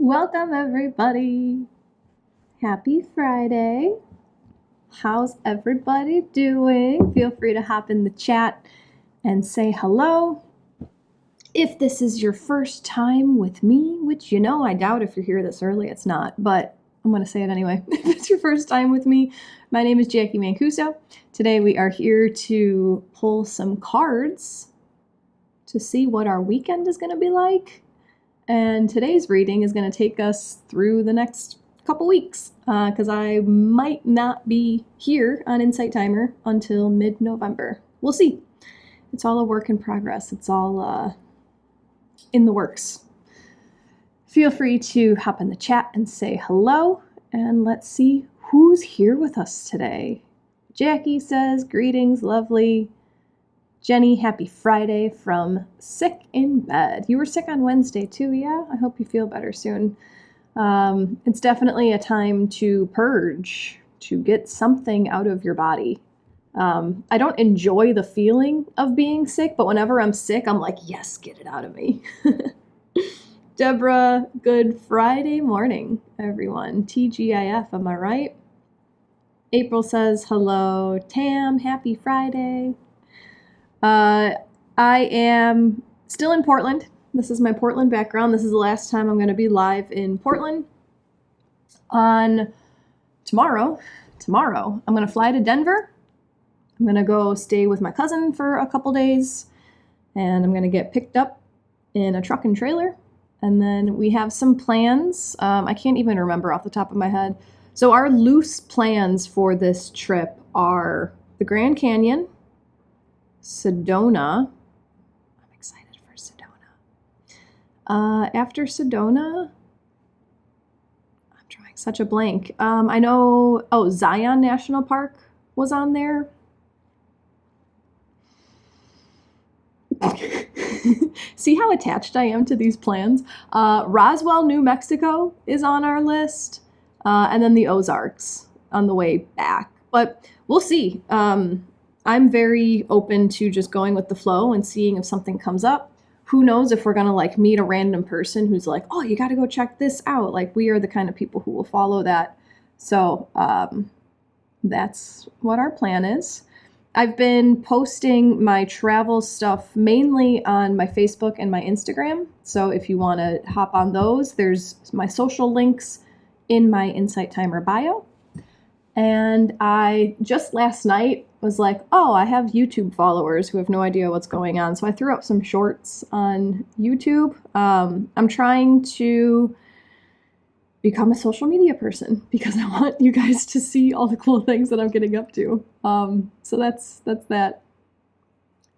Welcome, everybody. Happy Friday. How's everybody doing? Feel free to hop in the chat and say hello. If this is your first time with me, which I doubt if you're here this early, it's not, but I'm going to say it anyway. If it's your first time with me, my name is Jackie Mancuso. Today we are here to pull some cards to see what our weekend is going to be like. And today's reading is going to take us through the next couple weeks because I might not be here on Insight Timer until mid-November. We'll see. It's all a work in progress. It's all in the works. Feel free to hop in the chat and say hello, and let's see who's here with us today. Jackie says, greetings, lovely. Jenny, happy Friday from sick in bed. You were sick on Wednesday too, yeah? I hope you feel better soon. It's definitely a time to purge, to get something out of your body. I don't enjoy the feeling of being sick, but whenever I'm sick, I'm like, yes, get it out of me. Deborah, good Friday morning, everyone. TGIF, am I right? April says, hello. Tam, happy Friday. I am still in Portland. This is my Portland background. This is the last time I'm going to be live in Portland. On tomorrow, I'm going to fly to Denver. I'm going to go stay with my cousin for a couple days, and I'm going to get picked up in a truck and trailer. And then we have some plans. I can't even remember off the top of my head. So our loose plans for this trip are the Grand Canyon, Sedona. I'm excited for Sedona. After Sedona, I'm drawing such a blank. I know, Zion National Park was on there. See how attached I am to these plans? Roswell, New Mexico is on our list. And then the Ozarks on the way back. But we'll see. I'm very open to just going with the flow and seeing if something comes up. Who knows if we're going to meet a random person who's like, oh, you got to go check this out. We are the kind of people who will follow that. So that's what our plan is. I've been posting my travel stuff mainly on my Facebook and my Instagram. So if you want to hop on those, there's my social links in my Insight Timer bio. And I just last night was like, oh, I have YouTube followers who have no idea what's going on. So I threw up some shorts on YouTube. I'm trying to become a social media person because I want you guys to see all the cool things that I'm getting up to. So that's that.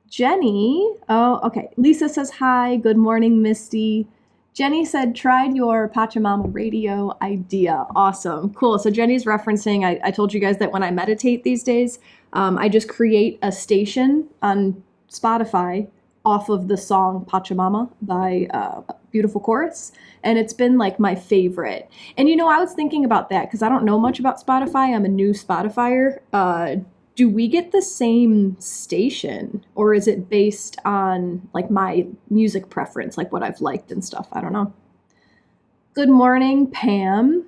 Jenny, oh, okay. Lisa says hi. Good morning, Misty. Jenny said, tried your Pachamama radio idea. Awesome. Cool. So Jenny's referencing, I told you guys that when I meditate these days, I just create a station on Spotify off of the song Pachamama by Beautiful Chorus. And it's been my favorite. And I was thinking about that because I don't know much about Spotify. I'm a new Spotifyer. Do we get the same station, or is it based on my music preference, what I've liked and stuff? I don't know. Good morning, Pam.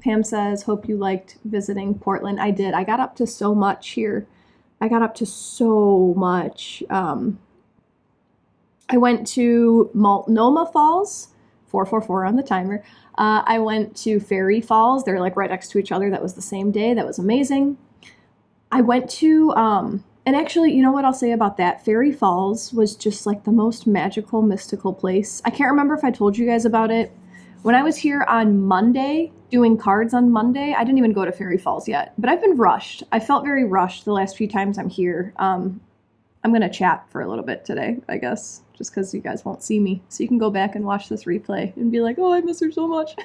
Pam says, hope you liked visiting Portland. I did. I got up to so much here. I went to Multnomah Falls, 444 on the timer. I went to Fairy Falls. They're right next to each other. That was the same day. That was amazing. I went to, and actually, you know what I'll say about that? Fairy Falls was just the most magical, mystical place. I can't remember if I told you guys about it. When I was here on Monday, doing cards on Monday, I didn't even go to Fairy Falls yet, but I've been rushed. I felt very rushed the last few times I'm here. I'm going to chat for a little bit today, I guess, just because you guys won't see me. So you can go back and watch this replay and be like, oh, I miss her so much.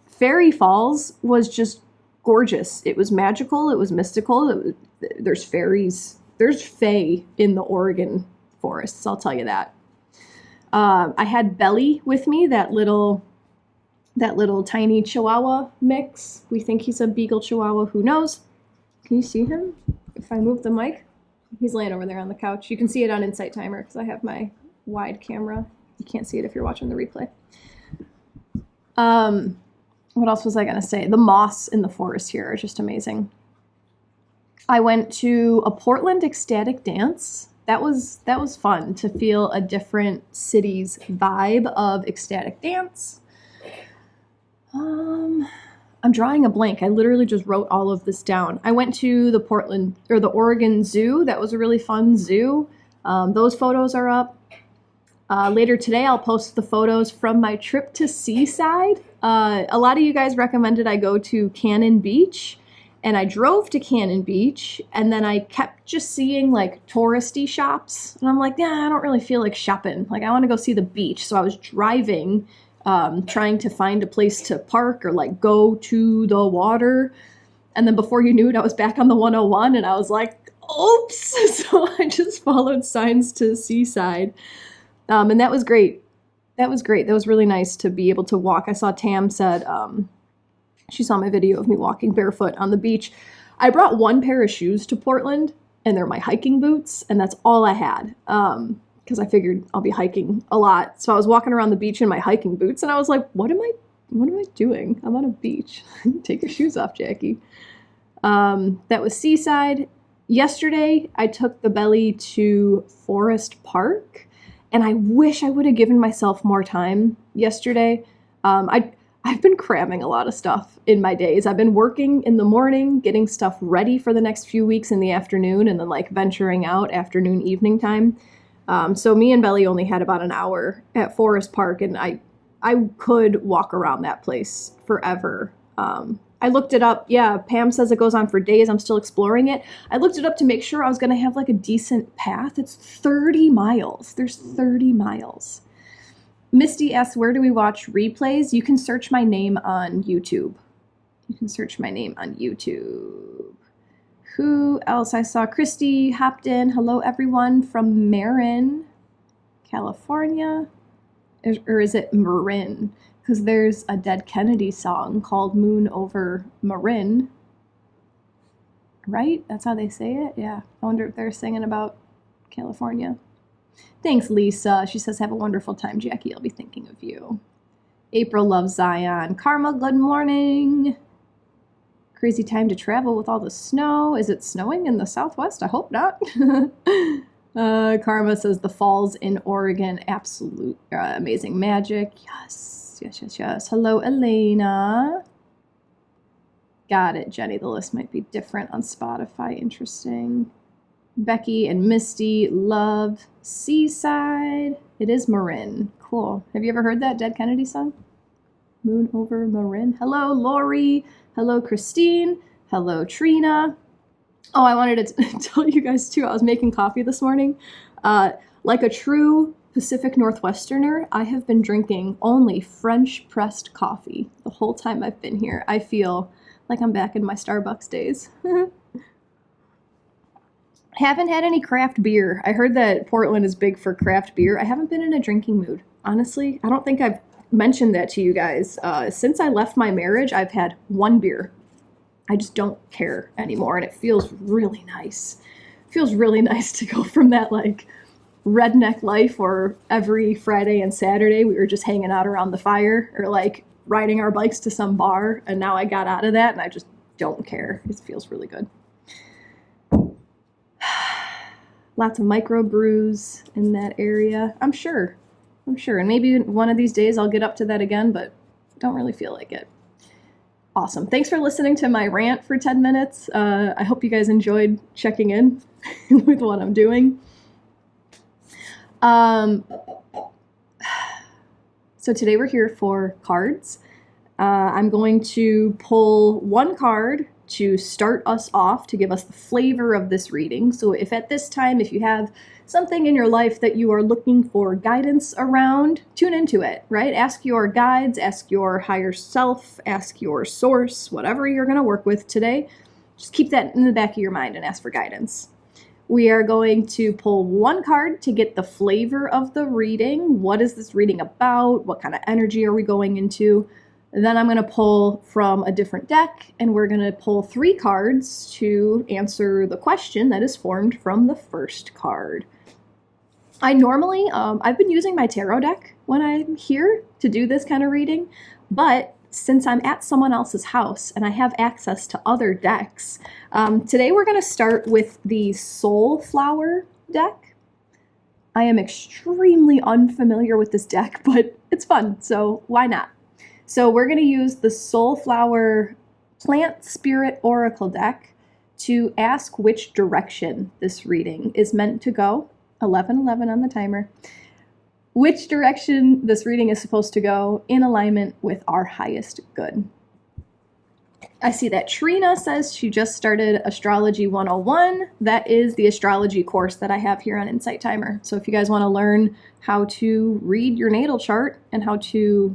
Fairy Falls was just gorgeous. It was magical. It was mystical. There's fairies. There's fae in the Oregon forests. I'll tell you that. I had Belly with me, that little tiny Chihuahua mix. We think he's a Beagle Chihuahua. Who knows? Can you see him? If I move the mic, he's laying over there on the couch. You can see it on Insight Timer because I have my wide camera. You can't see it if you're watching the replay. What else was I going to say? The moss in the forest here are just amazing. I went to a Portland ecstatic dance. That was fun to feel a different city's vibe of ecstatic dance. I'm drawing a blank. I literally just wrote all of this down. I went to the Oregon Zoo. That was a really fun zoo. Those photos are up. Later today, I'll post the photos from my trip to Seaside. A lot of you guys recommended I go to Cannon Beach, and I drove to Cannon Beach, and then I kept just seeing like touristy shops, and I'm like, yeah, I don't really feel like shopping. Like, I want to go see the beach. So I was driving, trying to find a place to park or like go to the water. And then before you knew it, I was back on the 101, and I was like, oops. So I just followed signs to Seaside. And that was great. That was great. That was really nice to be able to walk. I saw Tam said, she saw my video of me walking barefoot on the beach. I brought one pair of shoes to Portland, and they're my hiking boots, and that's all I had. Because I figured I'll be hiking a lot. So I was walking around the beach in my hiking boots, and I was like, what am I doing? I'm on a beach. Take your shoes off, Jackie. That was Seaside. Yesterday, I took the belly to Forest Park. And I wish I would have given myself more time yesterday. I've been cramming a lot of stuff in my days. I've been working in the morning, getting stuff ready for the next few weeks in the afternoon, and then like venturing out afternoon, evening time. So me and Belly only had about an hour at Forest Park, and I could walk around that place forever. I looked it up. Yeah, Pam says it goes on for days. I'm still exploring it. I looked it up to make sure I was going to have like a decent path. It's 30 miles. There's 30 miles. Misty asks, where do we watch replays? You can search my name on YouTube. Who else? I saw Christy hopped in. Hello, everyone from Marin, California. Or is it Marin? Because there's a Dead Kennedy song called Moon Over Marin. Right? That's how they say it? Yeah. I wonder if they're singing about California. Thanks, Lisa. She says, have a wonderful time, Jackie. I'll be thinking of you. April loves Zion. Karma, good morning. Crazy time to travel with all the snow. Is it snowing in the Southwest? I hope not. Karma says the falls in Oregon, absolute amazing magic. Yes. Hello, Elena. Got it, Jenny. The list might be different on Spotify. Interesting. Becky and Misty love Seaside. It is Marin. Cool. Have you ever heard that Dead Kennedy song? Moon Over Marin. Hello, Lori. Hello, Christine. Hello, Trina. Oh, I wanted to tell you guys too, I was making coffee this morning. Like a true Pacific Northwesterner, I have been drinking only French pressed coffee the whole time I've been here. I feel like I'm back in my Starbucks days. Haven't had any craft beer. I heard that Portland is big for craft beer. I haven't been in a drinking mood. Honestly, I don't think I've mentioned that to you guys. Since I left my marriage, I've had one beer. I just don't care anymore, and it feels really nice. It feels really nice to go from that like redneck life where every Friday and Saturday we were just hanging out around the fire or like riding our bikes to some bar, and now I got out of that and I just don't care. It feels really good. Lots of micro brews in that area. I'm sure. And maybe one of these days I'll get up to that again, but don't really feel like it. Awesome. Thanks for listening to my rant for 10 minutes. I hope you guys enjoyed checking in with what I'm doing. So today we're here for cards. I'm going to pull one card to start us off, to give us the flavor of this reading. So if at this time, if you have something in your life that you are looking for guidance around, tune into it, right? Ask your guides, ask your higher self, ask your source, whatever you're going to work with today. Just keep that in the back of your mind and ask for guidance. We are going to pull one card to get the flavor of the reading. What is this reading about? What kind of energy are we going into? Then I'm going to pull from a different deck, and we're going to pull 3 cards to answer the question that is formed from the first card. I normally, I've been using my tarot deck when I'm here to do this kind of reading, But since I'm at someone else's house and I have access to other decks, today we're going to start with the Soulflower deck. I am extremely unfamiliar with this deck, but it's fun, so why not? So we're going to use the Soulflower Plant Spirit Oracle Deck to ask which direction this reading is meant to go. 11:11 on the timer. Which direction this reading is supposed to go in alignment with our highest good. I see that Trina says she just started Astrology 101. That is the astrology course that I have here on Insight Timer. So if you guys want to learn how to read your natal chart and how to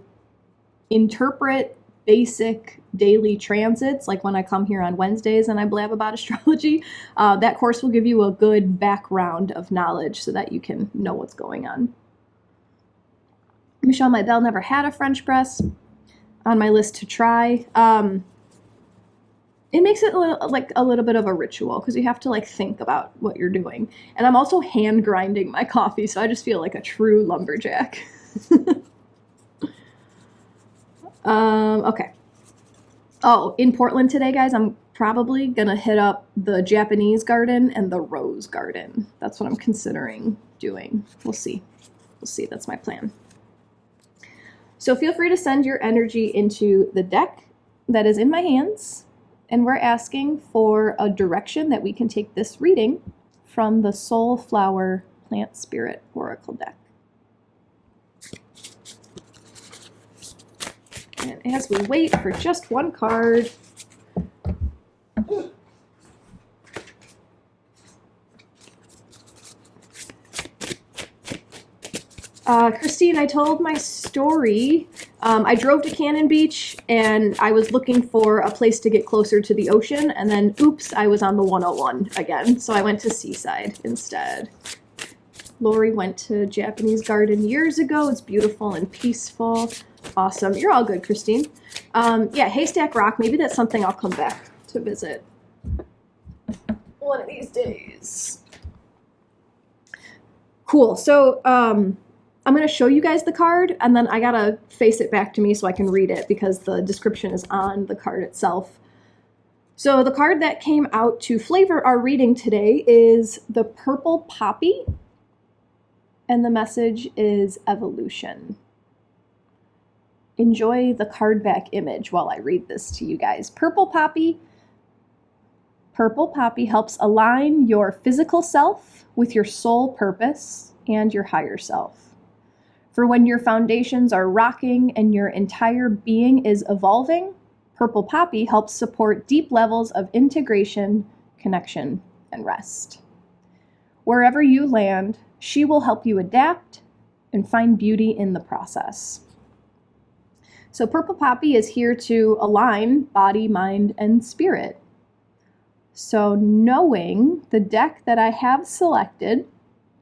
interpret basic daily transits, like when I come here on Wednesdays and I blab about astrology, that course will give you a good background of knowledge so that you can know what's going on. Michelle Maibel never had a French press. On my list to try. It makes it a little bit of a ritual because you have to like think about what you're doing. And I'm also hand grinding my coffee, so I just feel like a true lumberjack. Okay. Oh, in Portland today, guys, I'm probably gonna hit up the Japanese garden and the rose garden. That's what I'm considering doing. We'll see. We'll see. That's my plan. So feel free to send your energy into the deck that is in my hands, and we're asking for a direction that we can take this reading from the Soulflower Plant Spirit Oracle Deck. And as we wait for just one card, Christine, I told my story. I drove to Cannon Beach and I was looking for a place to get closer to the ocean, and then oops, I was on the 101 again. So I went to Seaside instead. Lori went to Japanese garden years ago. It's beautiful and peaceful. Awesome. You're all good, Christine. Yeah, Haystack Rock. Maybe that's something I'll come back to visit one of these days. Cool. So, I'm going to show you guys the card, and then I got to face it back to me so I can read it because the description is on the card itself. So the card that came out to flavor our reading today is the Purple Poppy, and the message is evolution. Enjoy the card back image while I read this to you guys. Purple Poppy helps align your physical self with your soul purpose and your higher self. For when your foundations are rocking and your entire being is evolving, Purple Poppy helps support deep levels of integration, connection, and rest. Wherever you land, she will help you adapt and find beauty in the process. So Purple Poppy is here to align body, mind, and spirit. So knowing the deck that I have selected,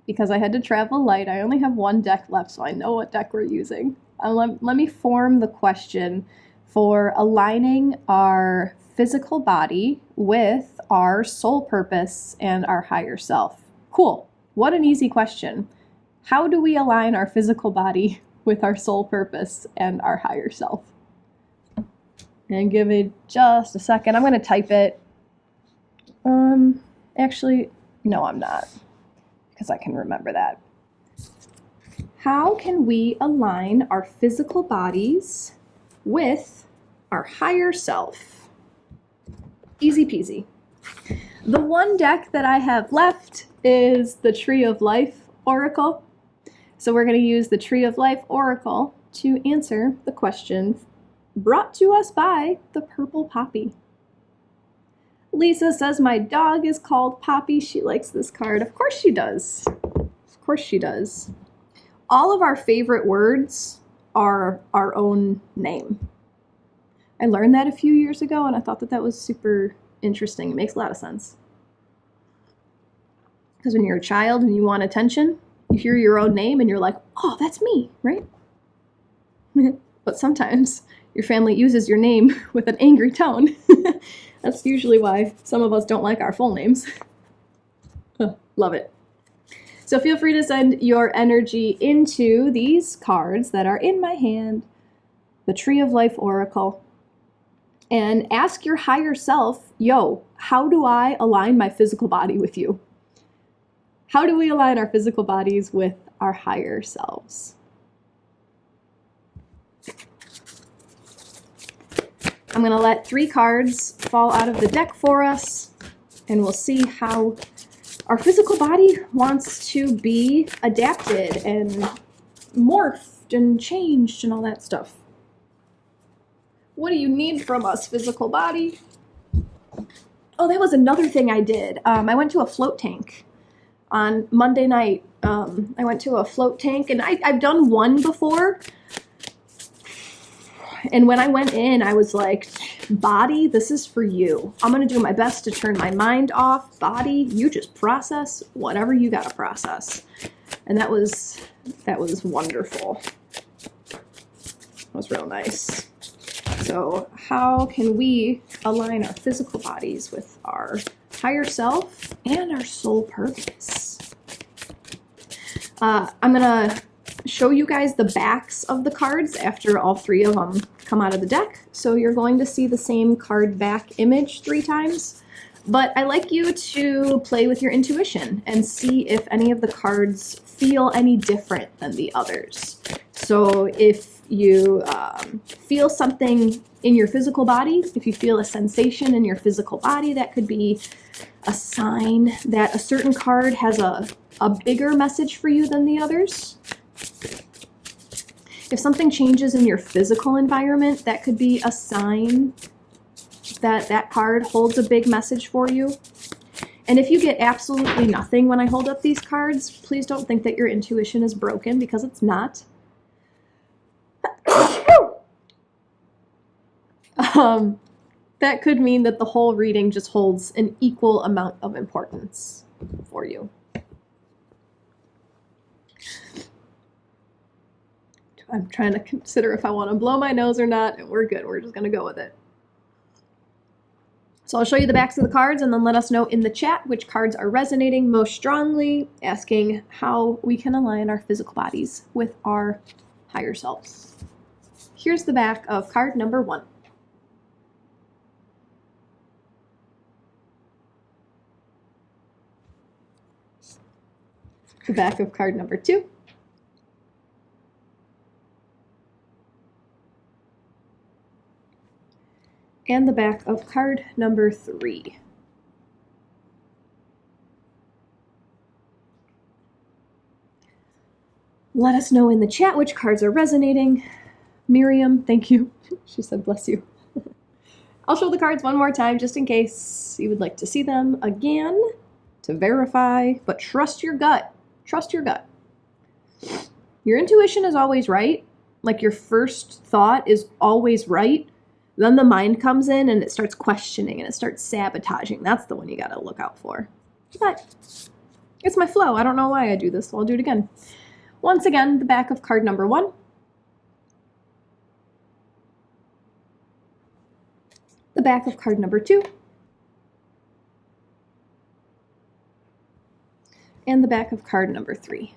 because I had to travel light, I only have one deck left, so I know what deck we're using. Let me form the question for aligning our physical body with our soul purpose and our higher self. Cool. What an easy question. How do we align our physical body with our soul purpose and our higher self? And give it just a second. I'm going to type it. Actually, no, I'm not, because I can remember that. How can we align our physical bodies with our higher self? Easy peasy. The one deck that I have left is the Tree of Life Oracle. So we're going to use the Tree of Life Oracle to answer the question brought to us by the Purple Poppy. Lisa says my dog is called Poppy. She likes this card. Of course she does. Of course she does. All of our favorite words are our own name. I learned that a few years ago, and I thought that was super interesting. It makes a lot of sense. Because when you're a child and you want attention, you hear your own name and you're like, oh, that's me, right? But sometimes your family uses your name with an angry tone. That's usually why some of us don't like our full names. Love it. So feel free to send your energy into these cards that are in my hand. the Tree of Life Oracle, and ask your higher self, yo, how do I align my physical body with you? How do we align our physical bodies with our higher selves? I'm going to let 3 cards fall out of the deck for us, and we'll see how our physical body wants to be adapted and morphed and changed and all that stuff. What do you need from us, physical body? Oh, that was another thing I did. I went to a float tank on Monday night. I went to a float tank, and I've done one before. And when I went in, I was like, body, this is for you. I'm going to do my best to turn my mind off. Body, you just process whatever you got to process. And that was wonderful. That was real nice. So how can we align our physical bodies with our higher self and our soul purpose? I'm going to show you guys the backs of the cards after all 3 of them come out of the deck. So you're going to see the same card back image 3 times. But I like you to play with your intuition and see if any of the cards feel any different than the others. So if you feel something in your physical body, if you feel a sensation in your physical body, that could be a sign that a certain card has a bigger message for you than the others. If something changes in your physical environment, that could be a sign that that card holds a big message for you. And if you get absolutely nothing when I hold up these cards, please don't think that your intuition is broken, because it's not. That could mean that the whole reading just holds an equal amount of importance for you. I'm trying to consider if I want to blow my nose or not, and we're good. We're just going to go with it. So I'll show you the backs of the cards, and then let us know in the chat which cards are resonating most strongly, asking how we can align our physical bodies with our higher selves. Here's the back of card number 1. The back of card number 2. And the back of card number 3. Let us know in the chat which cards are resonating. Miriam, thank you. She said, bless you. I'll show the cards one more time just in case you would like to see them again to verify, but trust your gut. Trust your gut. Your intuition is always right. Like, your first thought is always right. Then the mind comes in and it starts questioning and it starts sabotaging. That's the one you got to look out for. But it's my flow. I don't know why I do this, so I'll do it again. Once again, the back of card number 1. The back of card number 2. And the back of card number 3.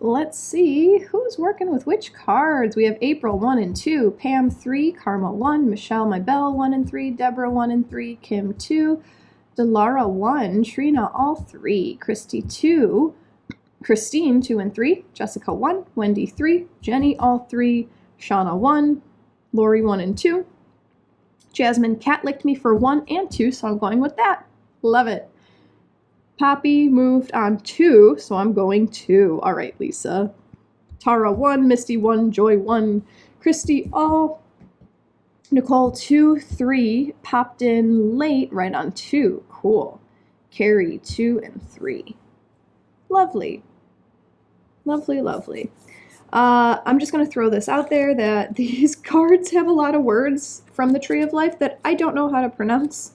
Let's see who's working with which cards. We have April 1 and 2, Pam 3, Karma 1, Michelle My Bell 1 and 3, Deborah 1 and 3, Kim 2, Delara 1, Trina all 3, Christy 2, Christine 2 and 3, Jessica 1, Wendy 3, Jenny all 3, Shauna 1, Lori 1 and 2, Jasmine Cat licked me for 1 and 2, so I'm going with that. Love it. Poppy moved on 2, so I'm going 2. All right, Lisa. Tara 1, Misty 1, Joy 1, Christy all. Nicole 2, 3, popped in late, right on 2. Cool. Carrie 2 and 3. Lovely. Lovely, lovely. I'm just going to throw this out there that these cards have a lot of words from the Tree of Life that I don't know how to pronounce.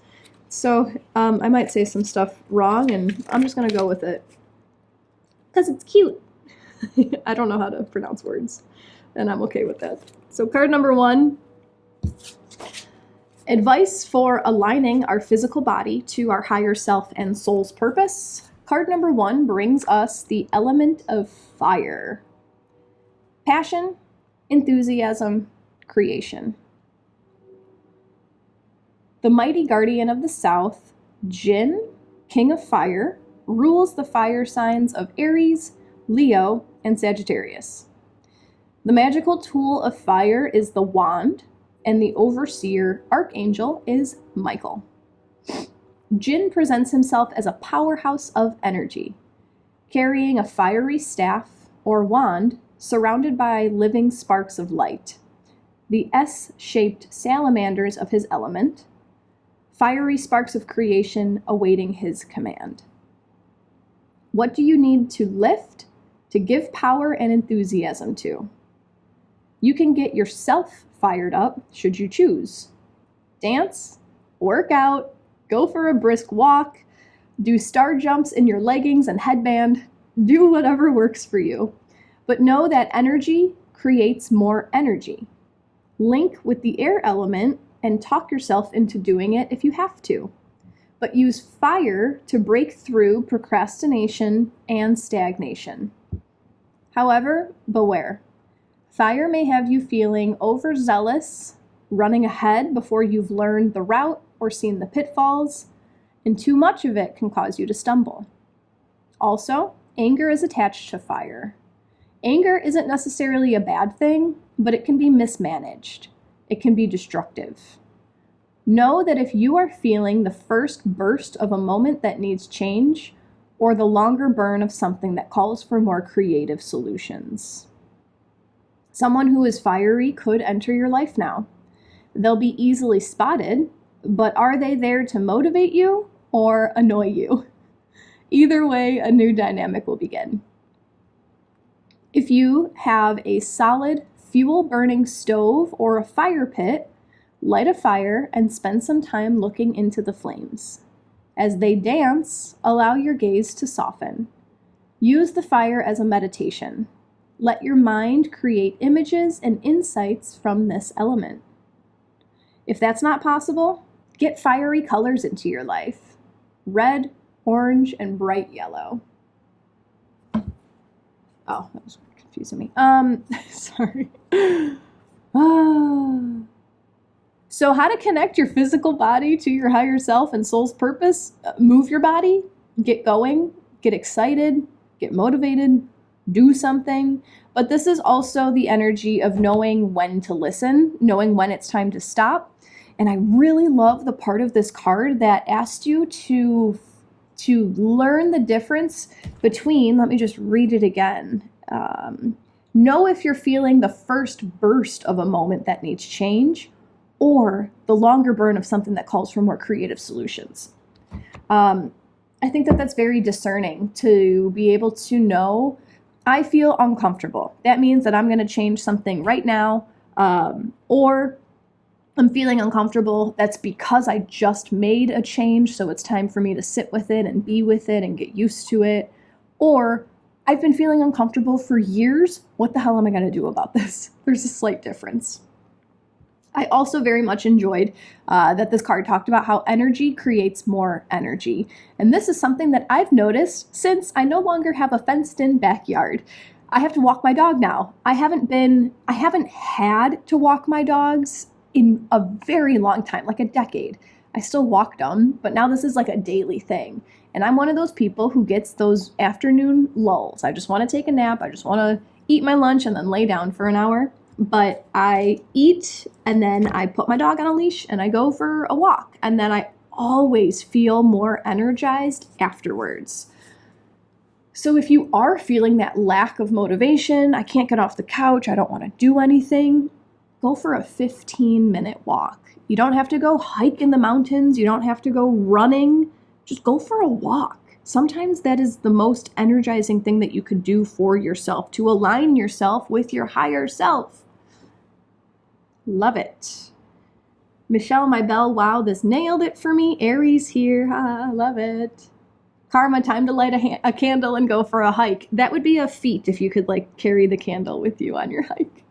So I might say some stuff wrong, and I'm just going to go with it because it's cute. I don't know how to pronounce words, and I'm okay with that. So card number 1, advice for aligning our physical body to our higher self and soul's purpose. Card number 1 brings us the element of fire. Passion, enthusiasm, creation. The mighty guardian of the south, Jin, king of fire, rules the fire signs of Aries, Leo, and Sagittarius. The magical tool of fire is the wand, and the overseer archangel is Michael. Jin presents himself as a powerhouse of energy, carrying a fiery staff or wand surrounded by living sparks of light, the S-shaped salamanders of his element, fiery sparks of creation awaiting his command. What do you need to lift, to give power and enthusiasm to? You can get yourself fired up should you choose. Dance, work out, go for a brisk walk, do star jumps in your leggings and headband, do whatever works for you. But know that energy creates more energy. Link with the air element and talk yourself into doing it if you have to. But use fire to break through procrastination and stagnation. However, beware. Fire may have you feeling overzealous, running ahead before you've learned the route or seen the pitfalls, and too much of it can cause you to stumble. Also, anger is attached to fire. Anger isn't necessarily a bad thing, but it can be mismanaged. It can be destructive. Know that if you are feeling the first burst of a moment that needs change, or the longer burn of something that calls for more creative solutions. Someone who is fiery could enter your life now. They'll be easily spotted, but are they there to motivate you or annoy you? Either way, a new dynamic will begin. If you have a solid fuel-burning stove or a fire pit, light a fire and spend some time looking into the flames. As they dance, allow your gaze to soften. Use the fire as a meditation. Let your mind create images and insights from this element. If that's not possible, get fiery colors into your life. Red, orange, and bright yellow. Oh, that was confusing me. Sorry. So how to connect your physical body to your higher self and soul's purpose? Move your body, get going, get excited, get motivated, do something. But this is also the energy of knowing when to listen, knowing when it's time to stop. And I really love the part of this card that asked you to learn the difference between, let me just read it again. Know if you're feeling the first burst of a moment that needs change, or the longer burn of something that calls for more creative solutions. I think that that's very discerning to be able to know, I feel uncomfortable. That means that I'm going to change something right now, or I'm feeling uncomfortable. That's because I just made a change, so it's time for me to sit with it and be with it and get used to it. Or I've been feeling uncomfortable for years. What the hell am I going to do about this? There's a slight difference. I also very much enjoyed that this card talked about how energy creates more energy. And this is something that I've noticed since I no longer have a fenced-in backyard. I have to walk my dog now. I haven't had to walk my dogs in a very long time, like a decade. I still walk them, but now this is like a daily thing. And I'm one of those people who gets those afternoon lulls. I just want to take a nap. I just want to eat my lunch and then lay down for an hour. But I eat and then I put my dog on a leash and I go for a walk. And then I always feel more energized afterwards. So if you are feeling that lack of motivation, I can't get off the couch, I don't want to do anything, go for a 15-minute walk. You don't have to go hike in the mountains. You don't have to go running. Just go for a walk. Sometimes that is the most energizing thing that you could do for yourself, to align yourself with your higher self. Love it. Michelle, my bell, wow, this nailed it for me. Aries here, love it. Karma, time to light a candle and go for a hike. That would be a feat if you could carry the candle with you on your hike.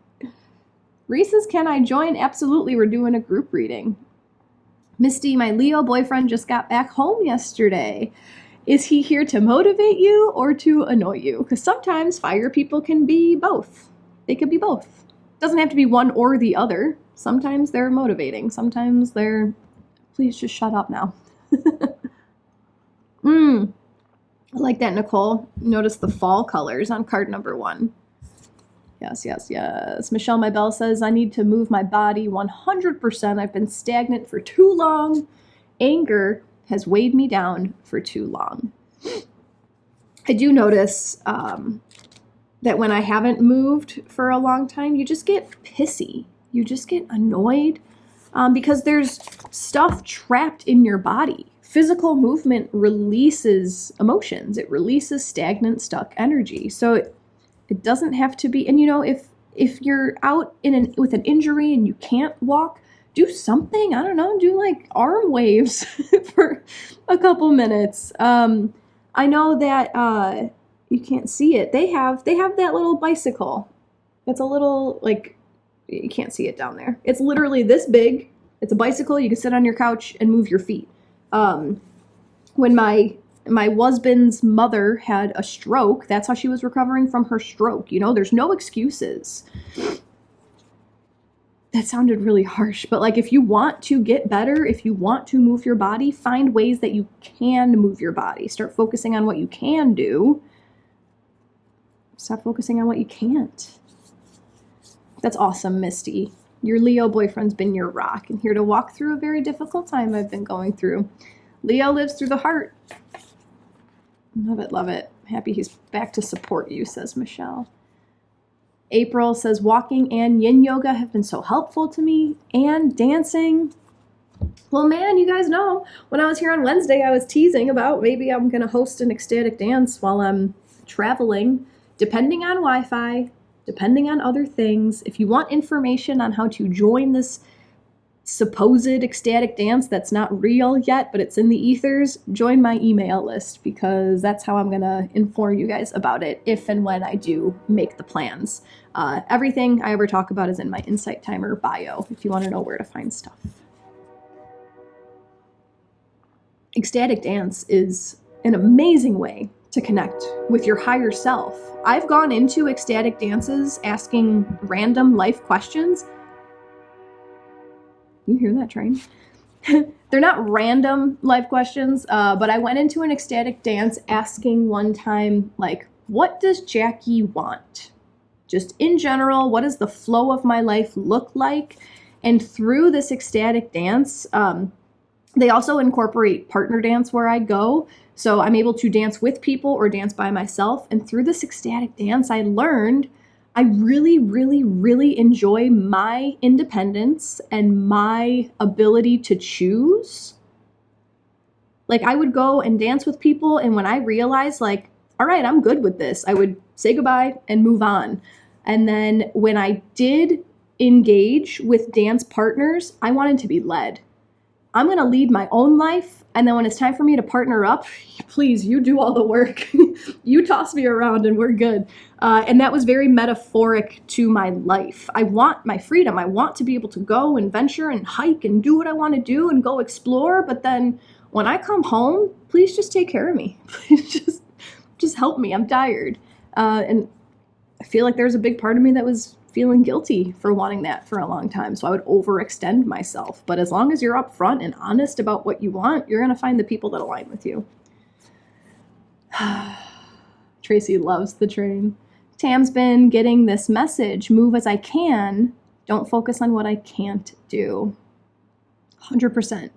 Reese's, can I join? Absolutely, we're doing a group reading. Misty, my Leo boyfriend just got back home yesterday. Is he here to motivate you or to annoy you? Because sometimes fire people can be both. They could be both. Doesn't have to be one or the other. Sometimes they're motivating. Sometimes they're, please just shut up now. I like that, Nicole. Notice the fall colors on card number 1. Yes, yes, yes. Michelle My Bell says, I need to move my body 100%. I've been stagnant for too long. Anger has weighed me down for too long. I do notice that when I haven't moved for a long time, you just get pissy. You just get annoyed because there's stuff trapped in your body. Physical movement releases emotions. It releases stagnant, stuck energy. So it doesn't have to be, and you know, if you're out with an injury and you can't walk, do something. I don't know, do like arm waves for a couple minutes. I know that you can't see it. They have that little bicycle. It's a little, like, you can't see it down there. It's literally this big. It's a bicycle. You can sit on your couch and move your feet. When my husband's mother had a stroke, that's how she was recovering from her stroke. You know, there's no excuses. That sounded really harsh, but like if you want to get better, if you want to move your body, find ways that you can move your body. Start focusing on what you can do. Stop focusing on what you can't. That's awesome, Misty. Your Leo boyfriend's been your rock and here to walk through a very difficult time I've been going through. Leo lives through the heart. Love it, love it. Happy he's back to support you, says Michelle. April says, walking and yin yoga have been so helpful to me, and dancing. Well, man, you guys know, when I was here on Wednesday, I was teasing about maybe I'm going to host an ecstatic dance while I'm traveling, depending on Wi-Fi, depending on other things. If you want information on how to join this supposed ecstatic dance that's not real yet, but it's in the ethers, join my email list, because that's how I'm gonna inform you guys about it if and when I do make the plans. Everything I ever talk about is in my Insight Timer bio if you want to know where to find stuff. Ecstatic dance is an amazing way to connect with your higher self. I've gone into ecstatic dances asking random life questions. You hear that train? They're not random life questions, but I went into an ecstatic dance asking one time, like, what does Jackie want? Just in general, what does the flow of my life look like? And through this ecstatic dance, they also incorporate partner dance where I go. So I'm able to dance with people or dance by myself. And through this ecstatic dance, I learned I really, really, really enjoy my independence and my ability to choose. Like, I would go and dance with people, and when I realized, like, all right, I'm good with this, I would say goodbye and move on. And then when I did engage with dance partners, I wanted to be led. I'm going to lead my own life, and then when it's time for me to partner up, please, you do all the work. You toss me around and we're good. And that was very metaphoric to my life. I want my freedom. I want to be able to go and venture and hike and do what I want to do and go explore. But then when I come home, please just take care of me. Please just help me. I'm tired. And I feel like there's a big part of me that was feeling guilty for wanting that for a long time. So I would overextend myself. But as long as you're upfront and honest about what you want, you're going to find the people that align with you. Tracy loves the train. Tam's been getting this message, move as I can, don't focus on what I can't do. 100%.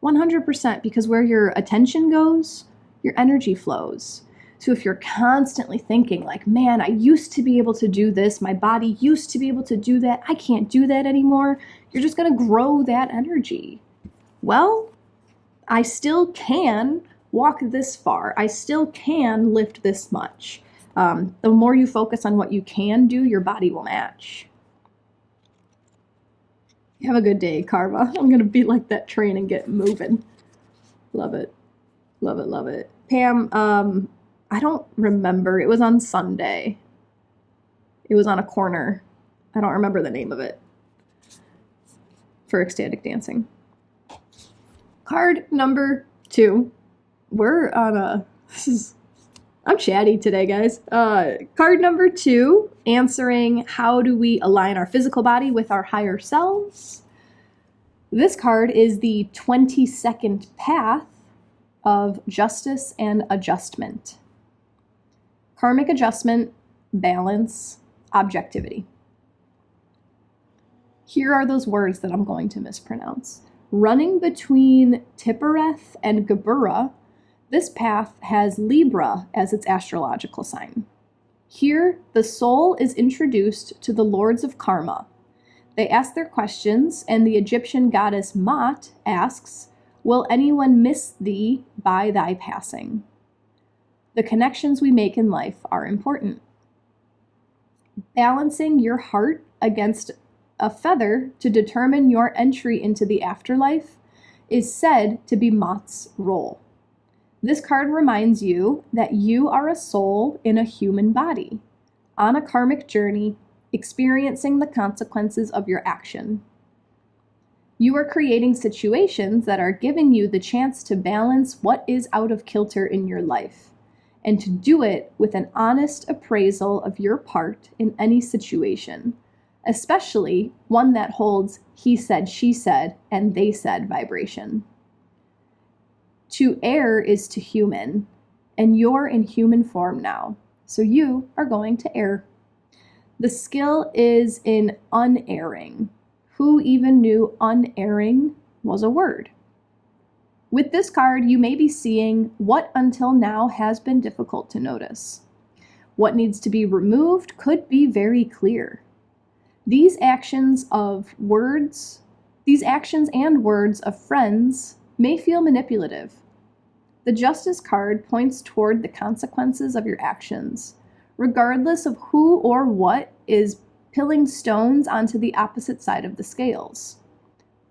100%, because where your attention goes, your energy flows. So if you're constantly thinking like, man, I used to be able to do this, my body used to be able to do that, I can't do that anymore, you're just going to grow that energy. Well, I still can walk this far. I still can lift this much. The more you focus on what you can do, your body will match. Have a good day, Karma. I'm going to be like that train and get moving. Love it. Love it, love it. Pam, I don't remember. It was on Sunday. It was on a corner. I don't remember the name of it. For ecstatic dancing. Card number 2. I'm chatty today, guys. Card number 2, answering how do we align our physical body with our higher selves. This card is the 22nd path of justice and adjustment. Karmic adjustment, balance, objectivity. Here are those words that I'm going to mispronounce. Running between Tippereth and Geburah, this path has Libra as its astrological sign. Here, the soul is introduced to the lords of karma. They ask their questions, and the Egyptian goddess Maat asks, "Will anyone miss thee by thy passing?" The connections we make in life are important. Balancing your heart against a feather to determine your entry into the afterlife is said to be Maat's role. This card reminds you that you are a soul in a human body, on a karmic journey, experiencing the consequences of your action. You are creating situations that are giving you the chance to balance what is out of kilter in your life, and to do it with an honest appraisal of your part in any situation, especially one that holds he said, she said, and they said vibration. To err is to human, and you're in human form now, so you are going to err. The skill is in unerring. Who even knew unerring was a word? With this card, you may be seeing what until now has been difficult to notice. What needs to be removed could be very clear. These actions and words of friends may feel manipulative. The Justice card points toward the consequences of your actions, regardless of who or what is pilling stones onto the opposite side of the scales.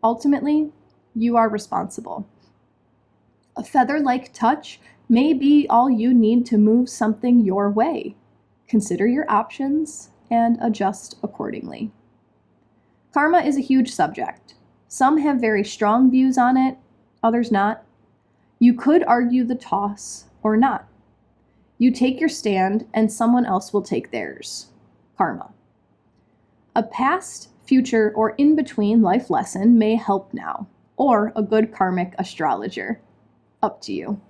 Ultimately, you are responsible. A feather-like touch may be all you need to move something your way. Consider your options and adjust accordingly. Karma is a huge subject. Some have very strong views on it, others not. You could argue the toss or not. You take your stand and someone else will take theirs. Karma. A past, future, or in-between life lesson may help now, or a good karmic astrologer. Up to you.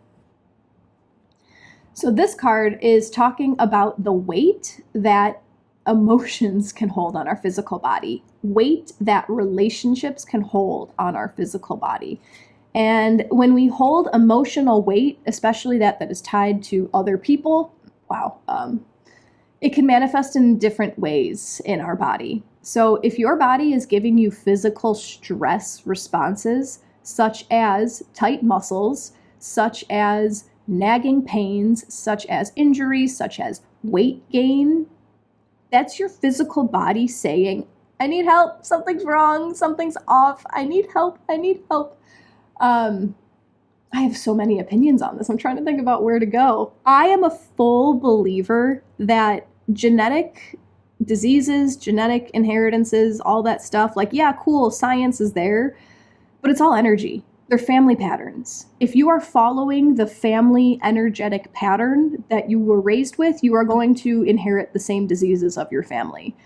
So this card is talking about the weight that emotions can hold on our physical body, weight that relationships can hold on our physical body. And when we hold emotional weight, especially that is tied to other people, it can manifest in different ways in our body. So if your body is giving you physical stress responses, such as tight muscles, such as nagging pains, such as injuries, such as weight gain, that's your physical body saying, I need help, something's wrong, something's off, I need help, I need help. I have so many opinions on this. I'm trying to think about where to go. I am a full believer that genetic diseases, genetic inheritances, all that stuff, cool, science is there, but it's all energy. They're family patterns. If you are following the family energetic pattern that you were raised with, you are going to inherit the same diseases of your family.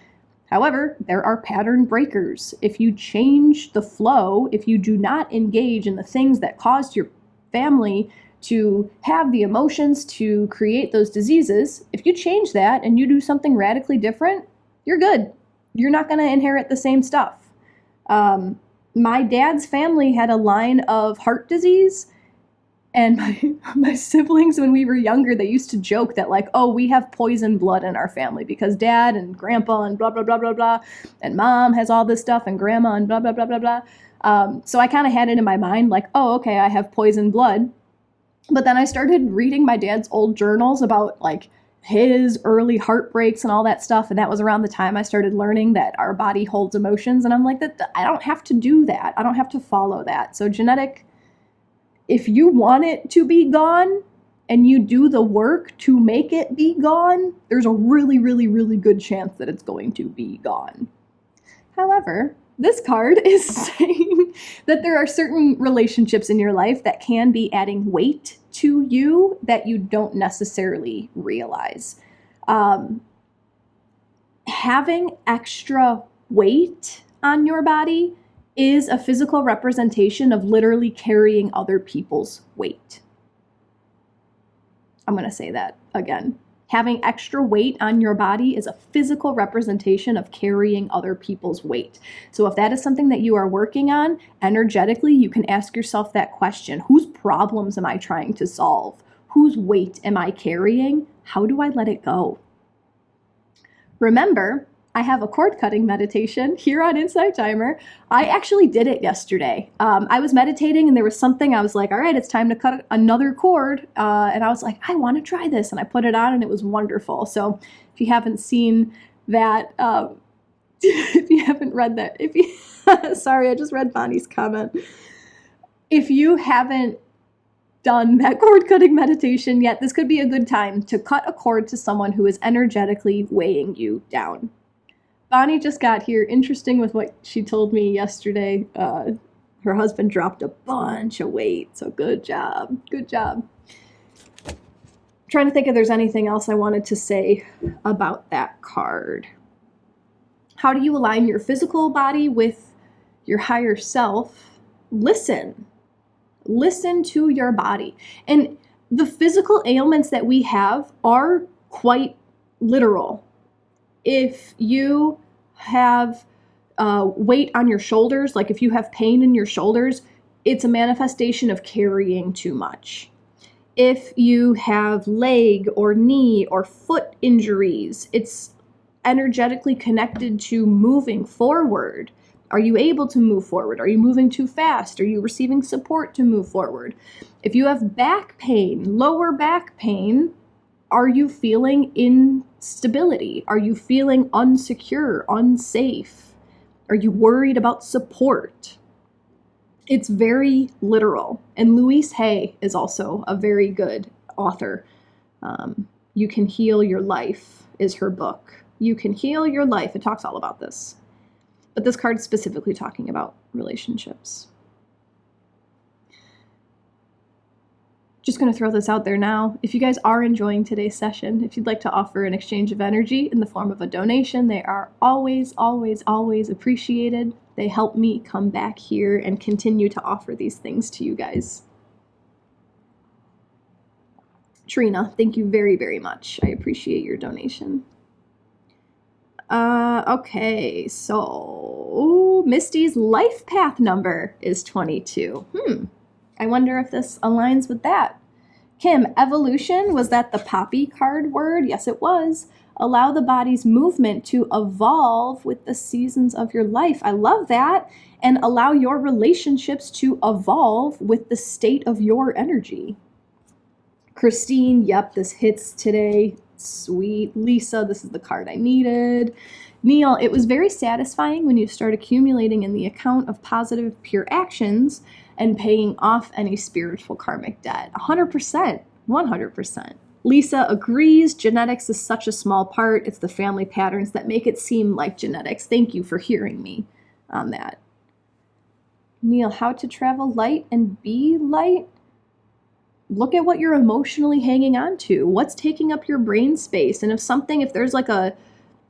However, there are pattern breakers. If you change the flow, if you do not engage in the things that caused your family to have the emotions to create those diseases, if you change that and you do something radically different, you're good. You're not going to inherit the same stuff. My dad's family had a line of heart disease, and my siblings, when we were younger, they used to joke that we have poison blood in our family because dad and grandpa and blah, blah, blah, blah, blah, and mom has all this stuff and grandma and blah, blah, blah, blah, blah. So I kind of had it in my mind okay, I have poison blood. But then I started reading my dad's old journals about his early heartbreaks and all that stuff. And that was around the time I started learning that our body holds emotions. And I'm I don't have to do that. I don't have to follow that. So genetic, if you want it to be gone and you do the work to make it be gone, there's a really, really, really good chance that it's going to be gone. However, this card is saying that there are certain relationships in your life that can be adding weight to you that you don't necessarily realize. Having extra weight on your body is a physical representation of literally carrying other people's weight. I'm going to say that again. Having extra weight on your body is a physical representation of carrying other people's weight. So if that is something that you are working on energetically, you can ask yourself that question. Whose problems am I trying to solve? Whose weight am I carrying? How do I let it go? Remember, I have a cord cutting meditation here on Insight Timer. I actually did it yesterday. I was meditating and there was something, I was like, all right, it's time to cut another cord. And I was like, I want to try this. And I put it on and it was wonderful. So if you haven't seen that, if you haven't read that, sorry, I just read Bonnie's comment. If you haven't done that cord cutting meditation yet, this could be a good time to cut a cord to someone who is energetically weighing you down. Bonnie just got here. Interesting with what she told me yesterday. Her husband dropped a bunch of weight, so good job. Good job. I'm trying to think if there's anything else I wanted to say about that card. How do you align your physical body with your higher self? Listen. Listen to your body. And the physical ailments that we have are quite literal. If you have weight on your shoulders, like if you have pain in your shoulders, it's a manifestation of carrying too much. If you have leg or knee or foot injuries, it's energetically connected to moving forward. Are you able to move forward? Are you moving too fast? Are you receiving support to move forward? If you have back pain, lower back pain, are you feeling instability? Are you feeling unsecure, unsafe? Are you worried about support? It's very literal. And Louise Hay is also a very good author. You Can Heal Your Life is her book. You Can Heal Your Life. It talks all about this. But this card is specifically talking about relationships. Just going to throw this out there now. If you guys are enjoying today's session, if you'd like to offer an exchange of energy in the form of a donation, they are always, always, always appreciated. They help me come back here and continue to offer these things to you guys. Trina, thank you very, very much. I appreciate your donation. Okay, so Misty's life path number is 22. I wonder if this aligns with that. Kim, evolution, was that the poppy card word? Yes, it was. Allow the body's movement to evolve with the seasons of your life. I love that. And allow your relationships to evolve with the state of your energy. Christine, yep, this hits today. Sweet. Lisa, this is the card I needed. Neil, it was very satisfying when you start accumulating in the account of positive pure actions and paying off any spiritual karmic debt. 100%. 100%. Lisa agrees. Genetics is such a small part. It's the family patterns that make it seem like genetics. Thank you for hearing me on that. Neil, how to travel light and be light? Look at what you're emotionally hanging on to. What's taking up your brain space? And if there's like a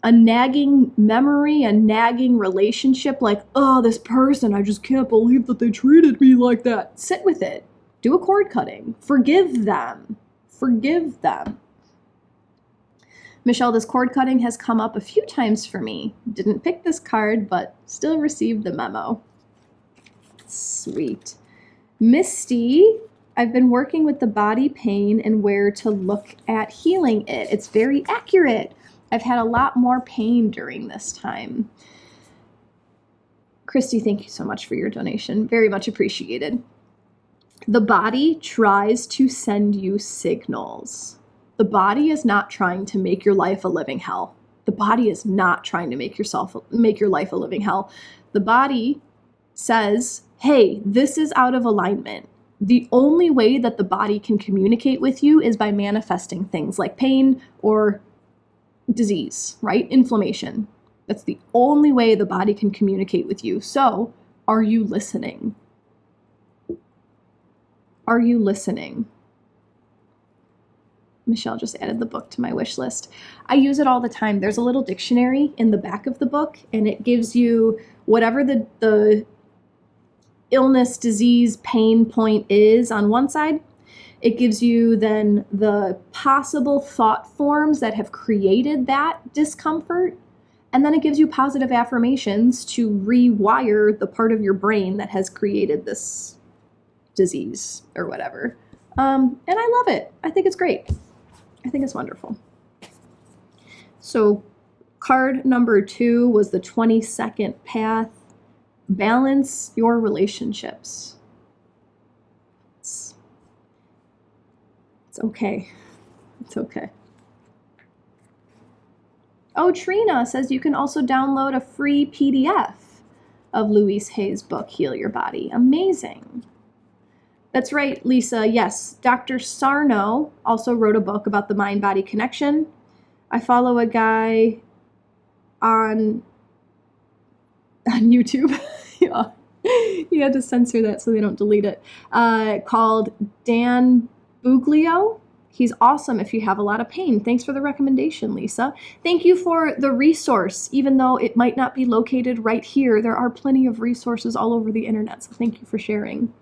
nagging memory, a nagging relationship, like, oh, this person, I just can't believe that they treated me like that. Sit with it. Do a cord cutting. Forgive them. Forgive them. Michelle, this cord cutting has come up a few times for me. Didn't pick this card, but still received the memo. Sweet. Misty, I've been working with the body pain and where to look at healing it. It's very accurate. I've had a lot more pain during this time. Christy, thank you so much for your donation. Very much appreciated. The body tries to send you signals. The body is not trying to make your life a living hell. The body is not trying to make your life a living hell. The body says, hey, this is out of alignment. The only way that the body can communicate with you is by manifesting things like pain or disease, right? Inflammation. That's the only way the body can communicate with you. So, are you listening? Are you listening? Michelle just added the book to my wish list. I use it all the time. There's a little dictionary in the back of the book, and it gives you whatever the illness, disease, pain point is on one side. It gives you then the possible thought forms that have created that discomfort. And then it gives you positive affirmations to rewire the part of your brain that has created this disease or whatever. And I love it. I think it's great. I think it's wonderful. So card number 2 was the 22nd path. Balance your relationships. It's okay. It's okay. Oh, Trina says you can also download a free PDF of Louise Hay's book, Heal Your Body. Amazing. That's right, Lisa. Yes, Dr. Sarno also wrote a book about the mind-body connection. I follow a guy on YouTube. Yeah. You had to censor that so they don't delete it. Called Dan Buglio. He's awesome if you have a lot of pain. Thanks for the recommendation, Lisa. Thank you for the resource. Even though it might not be located right here, there are plenty of resources all over the internet, so thank you for sharing.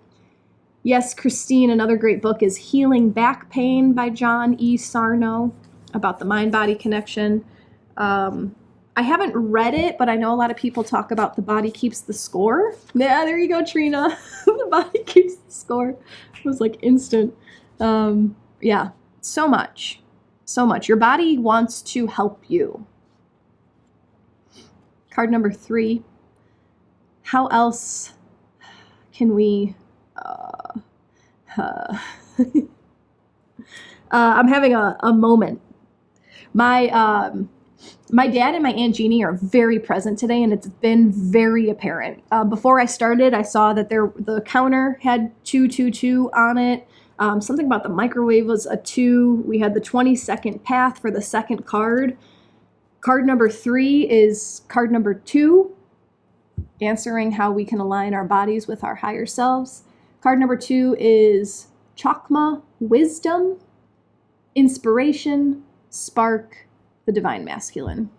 Yes, Christine, another great book is Healing Back Pain by John E. Sarno, about the mind-body connection. I haven't read it, but I know a lot of people talk about the body keeps the score. Yeah, there you go, Trina. The body keeps the score. It was like instant. Yeah, so much. So much. Your body wants to help you. Card number 3. How else can we... I'm having a moment. My dad and my Aunt Jeannie are very present today, and it's been very apparent. Before I started, I saw that the counter had 222 on it. Something about the microwave was a 2. We had the 22nd path for the second card. Card number 3 is card number 2, answering how we can align our bodies with our higher selves. Card number 2 is Chakma, wisdom, inspiration, spark, the divine masculine.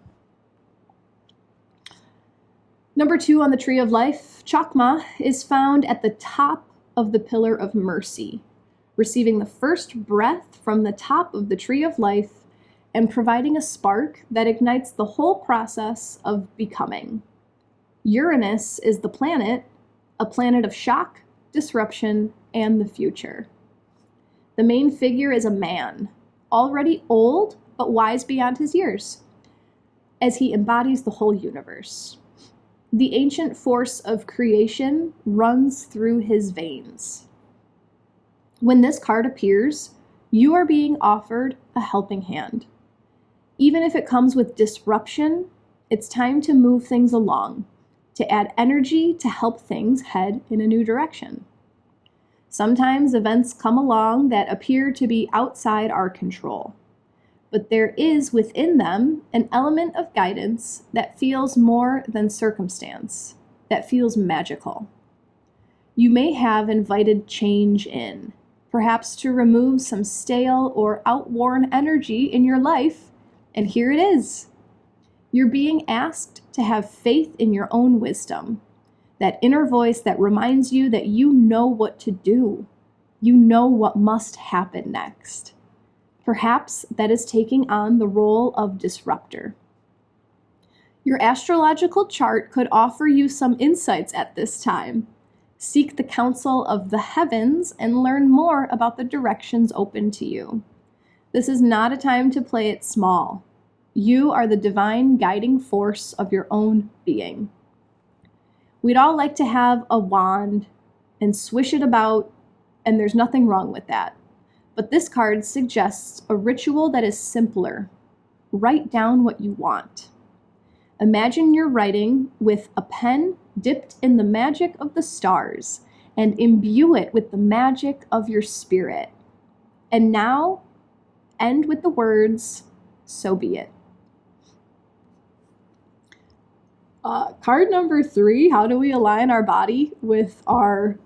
Number 2 on the tree of life, Chakma, is found at the top of the pillar of mercy, receiving the first breath from the top of the tree of life and providing a spark that ignites the whole process of becoming. Uranus is the planet, a planet of shock, disruption, and the future. The main figure is a man, already old but wise beyond his years, as he embodies the whole universe. The ancient force of creation runs through his veins. When this card appears, you are being offered a helping hand. Even if it comes with disruption, it's time to move things along, to add energy to help things head in a new direction. Sometimes events come along that appear to be outside our control, but there is within them an element of guidance that feels more than circumstance, that feels magical. You may have invited change in, perhaps to remove some stale or outworn energy in your life, and here it is. You're being asked to have faith in your own wisdom, that inner voice that reminds you that you know what to do. You know what must happen next. Perhaps that is taking on the role of disruptor. Your astrological chart could offer you some insights at this time. Seek the counsel of the heavens and learn more about the directions open to you. This is not a time to play it small. You are the divine guiding force of your own being. We'd all like to have a wand and swish it about, and there's nothing wrong with that. But this card suggests a ritual that is simpler. Write down what you want. Imagine you're writing with a pen dipped in the magic of the stars and imbue it with the magic of your spirit. And now, end with the words, so be it. Card number 3, how do we align our body with our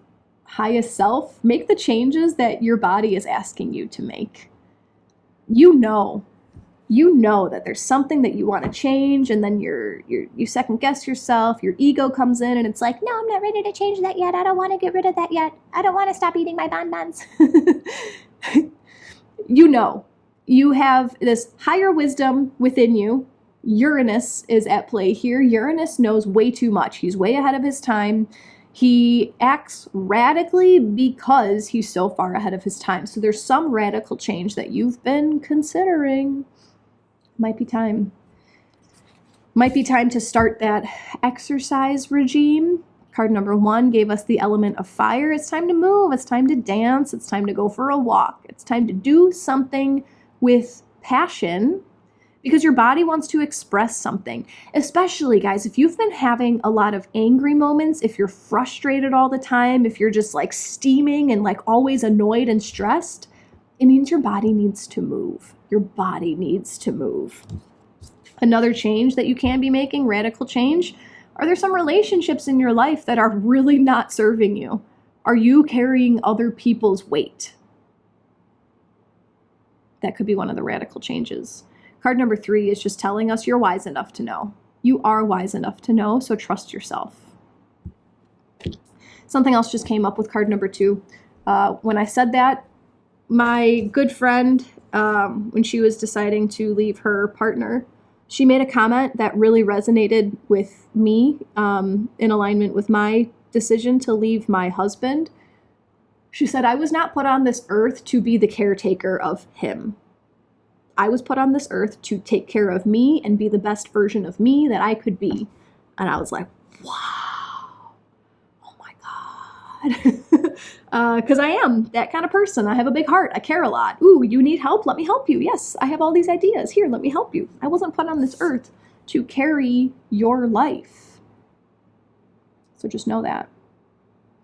highest self? Make the changes that your body is asking you to make. you know that there's something that you want to change, and then you second guess yourself, your ego comes in and it's like, no, I'm not ready to change that yet. I don't want to get rid of that yet. I don't want to stop eating my bonbons. You have this higher wisdom within you. Uranus is at play here. Uranus knows way too much. He's way ahead of his time. He acts radically because he's so far ahead of his time. So there's some radical change that you've been considering. Might be time to start that exercise regime. Card number 1 gave us the element of fire. It's time to move. It's time to dance. It's time to go for a walk. It's time to do something with passion because your body wants to express something. Especially, guys, if you've been having a lot of angry moments, if you're frustrated all the time, if you're just like steaming and like always annoyed and stressed, it means your body needs to move. Your body needs to move. Another change that you can be making, radical change, are there some relationships in your life that are really not serving you? Are you carrying other people's weight? That could be one of the radical changes. Card number 3 is just telling us you're wise enough to know. You are wise enough to know, so trust yourself. Something else just came up with card number 2. When I said that, my good friend, when she was deciding to leave her partner, she made a comment that really resonated with me, in alignment with my decision to leave my husband. She said, I was not put on this earth to be the caretaker of him. I was put on this earth to take care of me and be the best version of me that I could be. And I was like, wow, oh my God. Because I am that kind of person. I have a big heart. I care a lot. Ooh, you need help? Let me help you. Yes, I have all these ideas. Here, let me help you. I wasn't put on this earth to carry your life. So just know that.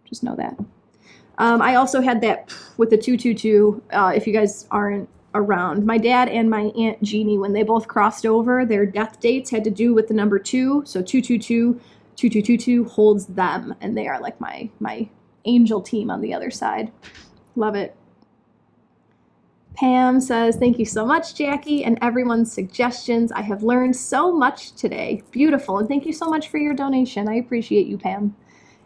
Just know that. I also had that with the 222, if you guys aren't around. My dad and my Aunt Jeannie, when they both crossed over, their death dates had to do with the number 2. So 222, 2222 holds them, and they are like my angel team on the other side. Love it. Pam says, thank you so much, Jackie, and everyone's suggestions. I have learned so much today. Beautiful. And thank you so much for your donation. I appreciate you, Pam.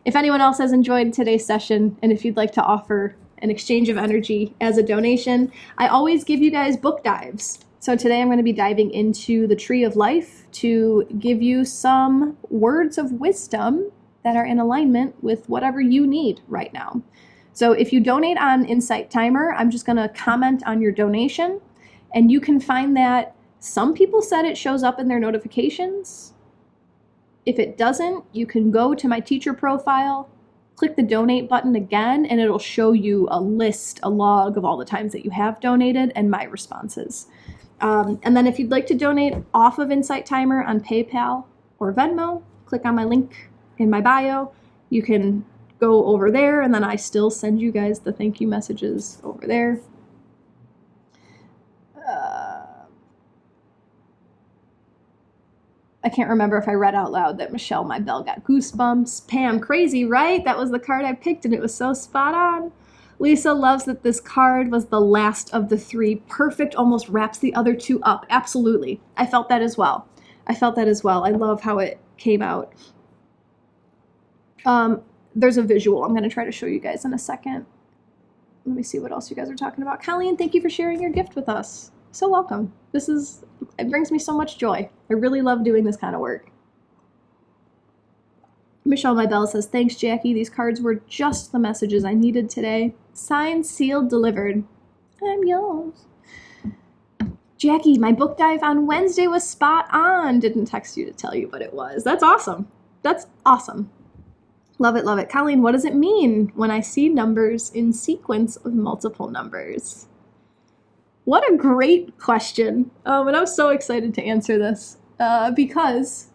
If anyone else has enjoyed today's session, and if you'd like to offer an exchange of energy as a donation, I always give you guys book dives. So today I'm going to be diving into the Tree of Life to give you some words of wisdom that are in alignment with whatever you need right now. So if you donate on Insight Timer, I'm just going to comment on your donation, and you can find that some people said it shows up in their notifications. If it doesn't, you can go to my teacher profile, click the donate button again, and it'll show you a list, a log of all the times that you have donated and my responses. And then if you'd like to donate off of Insight Timer on PayPal or Venmo, click on my link in my bio. You can go over there, and then I still send you guys the thank you messages over there. I can't remember if I read out loud that Michelle, my bell got goosebumps. Pam, crazy, right? That was the card I picked, and it was so spot on. Lisa loves that this card was the last of the 3. Perfect, almost wraps the other 2 up. Absolutely. I felt that as well. I love how it came out. There's a visual I'm going to try to show you guys in a second. Let me see what else you guys are talking about. Colleen, thank you for sharing your gift with us. So welcome. It brings me so much joy. I really love doing this kind of work. Michelle My Bell says, thanks, Jackie. These cards were just the messages I needed today. Signed, sealed, delivered. I'm yours. Jackie, my book dive on Wednesday was spot on. Didn't text you to tell you, but it was. That's awesome. That's awesome. Love it, love it. Colleen, what does it mean when I see numbers in sequence of multiple numbers? What a great question. And I'm so excited to answer this because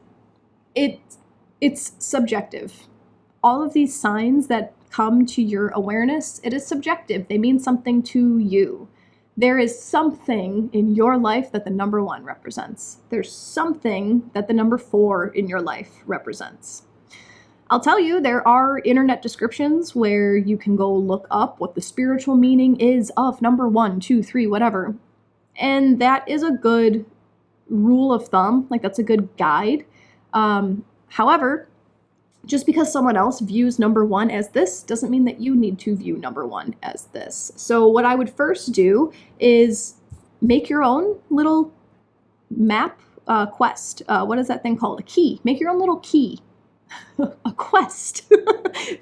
it's subjective. All of these signs that come to your awareness, it is subjective. They mean something to you. There is something in your life that the number 1 represents. There's something that the number 4 in your life represents. I'll tell you, there are internet descriptions where you can go look up what the spiritual meaning is of number 1, 2, 3, whatever. And that is a good rule of thumb. Like, that's a good guide. However, just because someone else views number 1 as this doesn't mean that you need to view number 1 as this. So what I would first do is make your own little map quest. What is that thing called? A key. Make your own little key. A quest.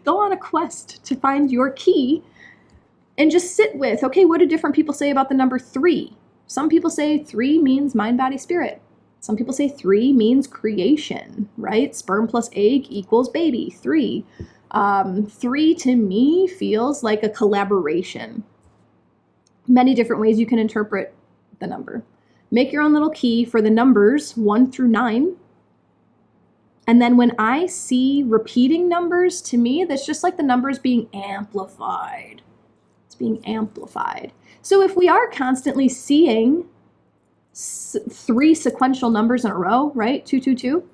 Go on a quest to find your key and just sit with, okay, what do different people say about the number 3? Some people say 3 means mind, body, spirit. Some people say 3 means creation, right? Sperm plus egg equals baby, 3. 3 to me feels like a collaboration. Many different ways you can interpret the number. Make your own little key for the numbers 1 through 9. And then when I see repeating numbers, to me, that's just like the numbers being amplified. It's being amplified. So if we are constantly seeing 3 sequential numbers in a row, right? 2, 2, 2.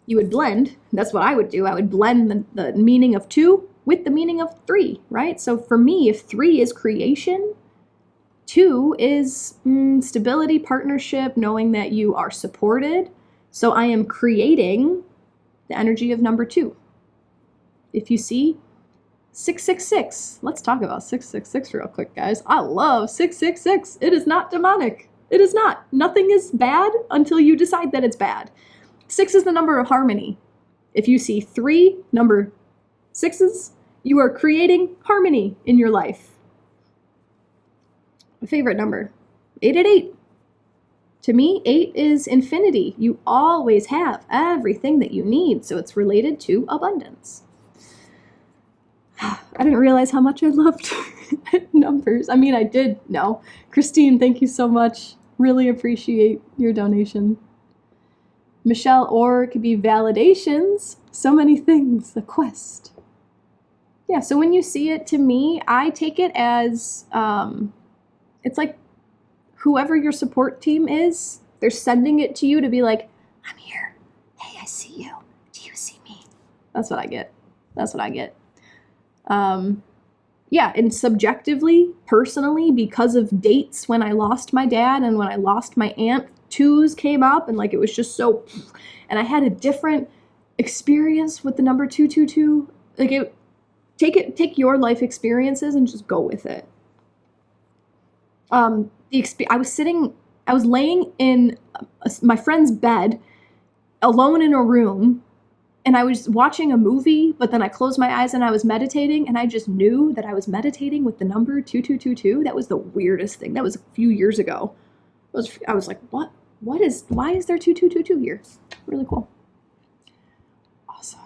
You would blend. That's what I would do. I would blend the meaning of 2 with the meaning of 3, right? So for me, if 3 is creation, 2 is stability, partnership, knowing that you are supported. So I am creating the energy of number 2. If you see 666, let's talk about 666 real quick, guys. I love 666. It is not demonic. It is not. Nothing is bad until you decide that it's bad. 6 is the number of harmony. If you see 3 number 6s, you are creating harmony in your life. My favorite number, 888. To me, 8 is infinity. You always have everything that you need, so it's related to abundance. I didn't realize how much I loved numbers. I mean, I did know. Christine, thank you so much. Really appreciate your donation. Michelle, or it could be validations. So many things. A quest. Yeah, so when you see it, to me, I take it as, it's like whoever your support team is, they're sending it to you to be like, I'm here. Hey, I see you. Do you see me? That's what I get. That's what I get. Yeah, and subjectively, personally, because of dates when I lost my dad and when I lost my aunt, 2s came up and like it was just so, and I had a different experience with the number 222. Like take your life experiences and just go with it. I was laying in my friend's bed alone in a room. And I was watching a movie, but then I closed my eyes and I was meditating, and I just knew that I was meditating with the number 2222. That was the weirdest thing. That was a few years ago. I was like, why is there 2222 here? Really cool. Awesome.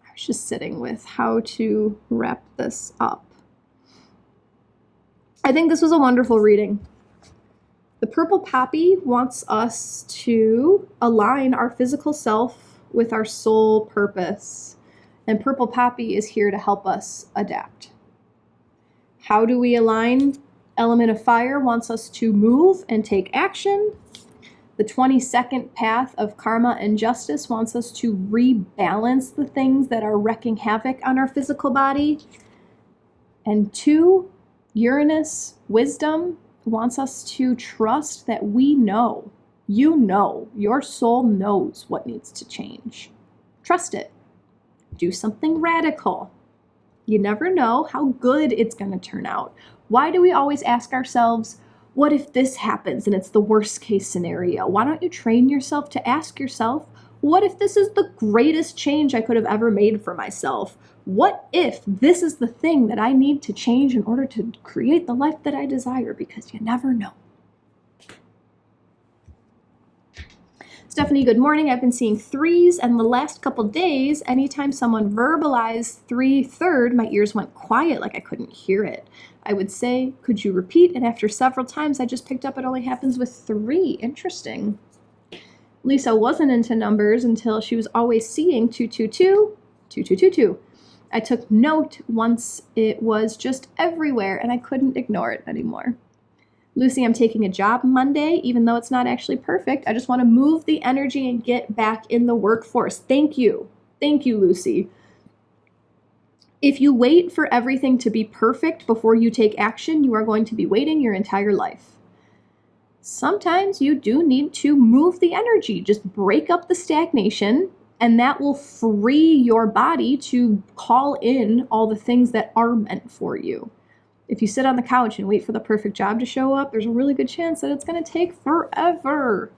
I was just sitting with how to wrap this up. I think this was a wonderful reading. The purple poppy wants us to align our physical self with our soul purpose. And purple poppy is here to help us adapt. How do we align? Element of fire wants us to move and take action. The 22nd path of karma and justice wants us to rebalance the things that are wreaking havoc on our physical body. And 2, Uranus, wisdom, wants us to trust that we know, your soul knows what needs to change. Trust it. Do something radical. You never know how good it's going to turn out. Why do we always ask ourselves, what if this happens and it's the worst case scenario? Why don't you train yourself to ask yourself, what if this is the greatest change I could have ever made for myself? What if this is the thing that I need to change in order to create the life that I desire? Because you never know. Stephanie, good morning. I've been seeing 3s, and the last couple days, anytime someone verbalized 3/3, my ears went quiet like I couldn't hear it. I would say, could you repeat? And after several times, I just picked up it only happens with 3. Interesting. Lisa wasn't into numbers until she was always seeing 222, 2222. I took note once it was just everywhere and I couldn't ignore it anymore. Lucy, I'm taking a job Monday, even though it's not actually perfect. I just want to move the energy and get back in the workforce. Thank you. Thank you, Lucy. If you wait for everything to be perfect before you take action, you are going to be waiting your entire life. Sometimes you do need to move the energy, just break up the stagnation, and that will free your body to call in all the things that are meant for you. If you sit on the couch and wait for the perfect job to show up, there's a really good chance that it's going to take forever.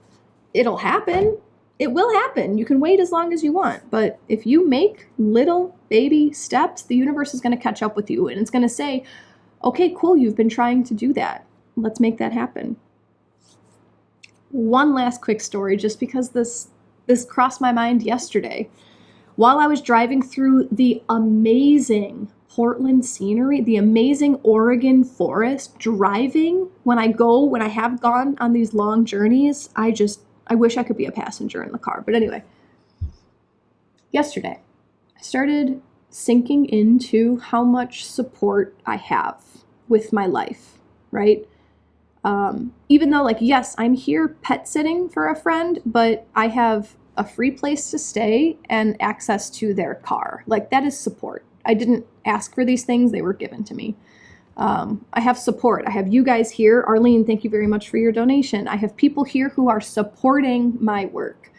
It'll happen. It will happen. You can wait as long as you want. But if you make little baby steps, the universe is going to catch up with you. And it's going to say, okay, cool, you've been trying to do that. Let's make that happen. One last quick story, just because this crossed my mind yesterday. While I was driving through the amazing Portland scenery, the amazing Oregon forest, driving, when I have gone on these long journeys, I wish I could be a passenger in the car. But anyway, yesterday, I started sinking into how much support I have with my life, right? Even though, yes, I'm here pet sitting for a friend, but I have a free place to stay and access to their car. That is support. I didn't ask for these things. They were given to me. I have support. I have you guys here. Arlene, thank you very much for your donation. I have people here who are supporting my work.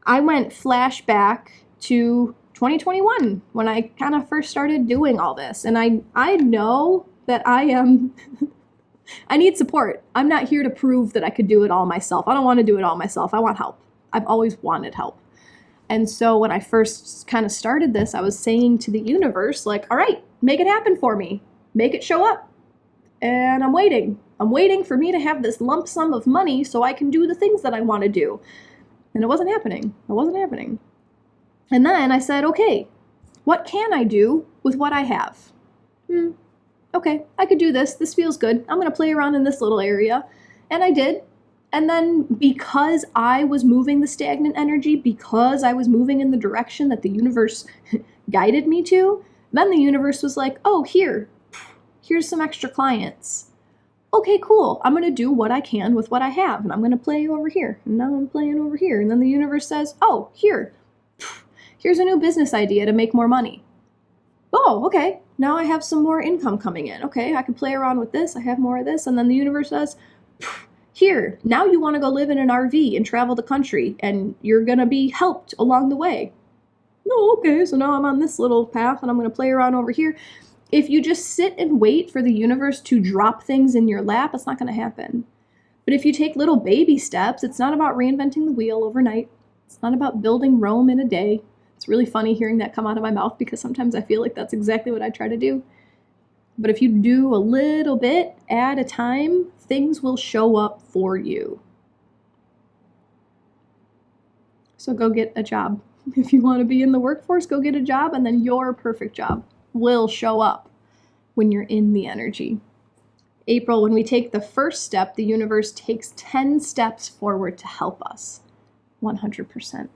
I went flashback to 2021 when I kind of first started doing all this. And I know that I need support. I'm not here to prove that I could do it all myself. I don't want to do it all myself. I want help. I've always wanted help. And so when I first kind of started this, I was saying to the universe, all right, make it happen for me. Make it show up. And I'm waiting. I'm waiting for me to have this lump sum of money so I can do the things that I want to do. And it wasn't happening. It wasn't happening. And then I said, okay, what can I do with what I have? Okay, I could do this. This feels good. I'm going to play around in this little area. And I did. And then because I was moving the stagnant energy, because I was moving in the direction that the universe guided me to, then the universe was like, oh, here's some extra clients. Okay, cool. I'm going to do what I can with what I have. And I'm going to play over here. And now I'm playing over here. And then the universe says, oh, here's a new business idea to make more money. Oh, okay. Now I have some more income coming in. Okay, I can play around with this. I have more of this. And then the universe says, here, now you want to go live in an RV and travel the country, and you're going to be helped along the way. Oh, okay, so now I'm on this little path, and I'm going to play around over here. If you just sit and wait for the universe to drop things in your lap, it's not going to happen. But if you take little baby steps, it's not about reinventing the wheel overnight. It's not about building Rome in a day. It's really funny hearing that come out of my mouth because sometimes I feel like that's exactly what I try to do. But if you do a little bit at a time, things will show up for you. So go get a job. If you want to be in the workforce, go get a job, and then your perfect job will show up when you're in the energy. April, when we take the first step, the universe takes 10 steps forward to help us. 100%.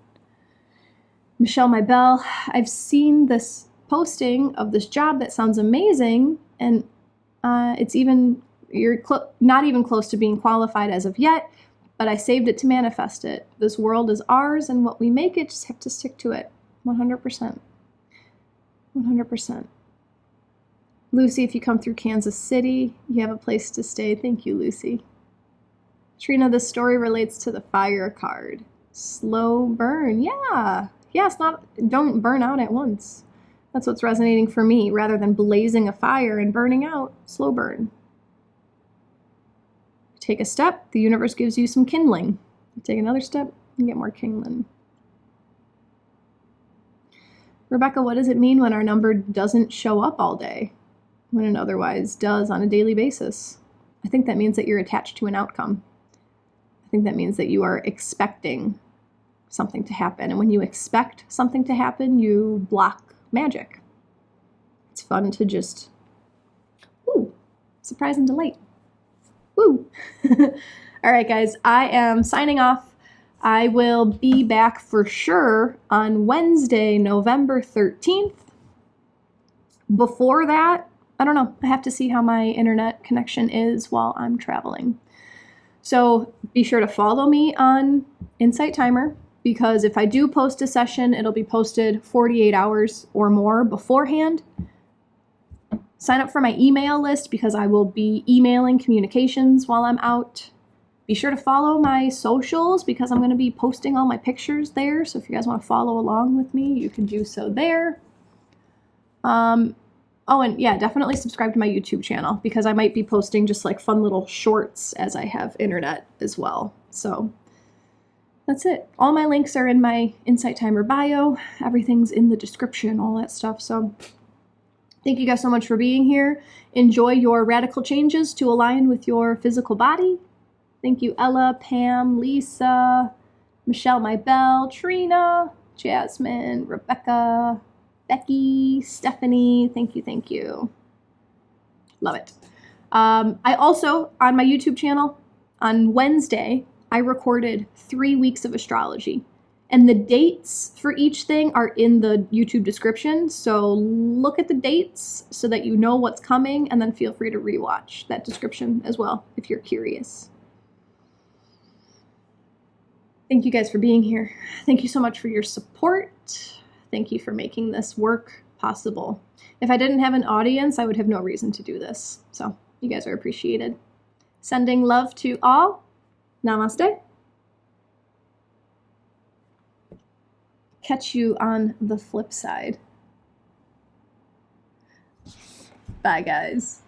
Michelle Mybell, I've seen this posting of this job that sounds amazing, and you're not even close to being qualified as of yet, but I saved it to manifest it. This world is ours, and what we make it, just have to stick to it. 100%. 100%. Lucy, if you come through Kansas City, you have a place to stay. Thank you, Lucy. Trina, this story relates to the fire card. Slow burn. Yeah, it's not, don't burn out at once. That's what's resonating for me. Rather than blazing a fire and burning out, slow burn. Take a step, the universe gives you some kindling. You take another step, you get more kindling. Rebecca, what does it mean when our number doesn't show up all day, when it otherwise does on a daily basis? I think that means that you're attached to an outcome. I think that means that you are expecting something to happen. And when you expect something to happen, you block magic. It's fun to just, surprise and delight. Woo! All right, guys, I am signing off. I will be back for sure on Wednesday, November 13th. Before that, I don't know. I have to see how my internet connection is while I'm traveling. So be sure to follow me on Insight Timer. because if I do post a session, it'll be posted 48 hours or more beforehand. Sign up for my email list because I will be emailing communications while I'm out. Be sure to follow my socials because I'm going to be posting all my pictures there. So if you guys want to follow along with me, you can do so there. Oh, and yeah, definitely subscribe to my YouTube channel because I might be posting just like fun little shorts as I have internet as well. So that's it. All my links are in my Insight Timer bio. Everything's in the description, all that stuff. So thank you guys so much for being here. Enjoy your radical changes to align with your physical body. Thank you, Ella, Pam, Lisa, Michelle, my belle, Trina, Jasmine, Rebecca, Becky, Stephanie. Thank you, thank you. Love it. I also, on my YouTube channel, on Wednesday, I recorded 3 weeks of astrology. And the dates for each thing are in the YouTube description. So look at the dates so that you know what's coming, and then feel free to rewatch that description as well if you're curious. Thank you guys for being here. Thank you so much for your support. Thank you for making this work possible. If I didn't have an audience, I would have no reason to do this. So you guys are appreciated. Sending love to all. Namaste. Catch you on the flip side. Bye, guys.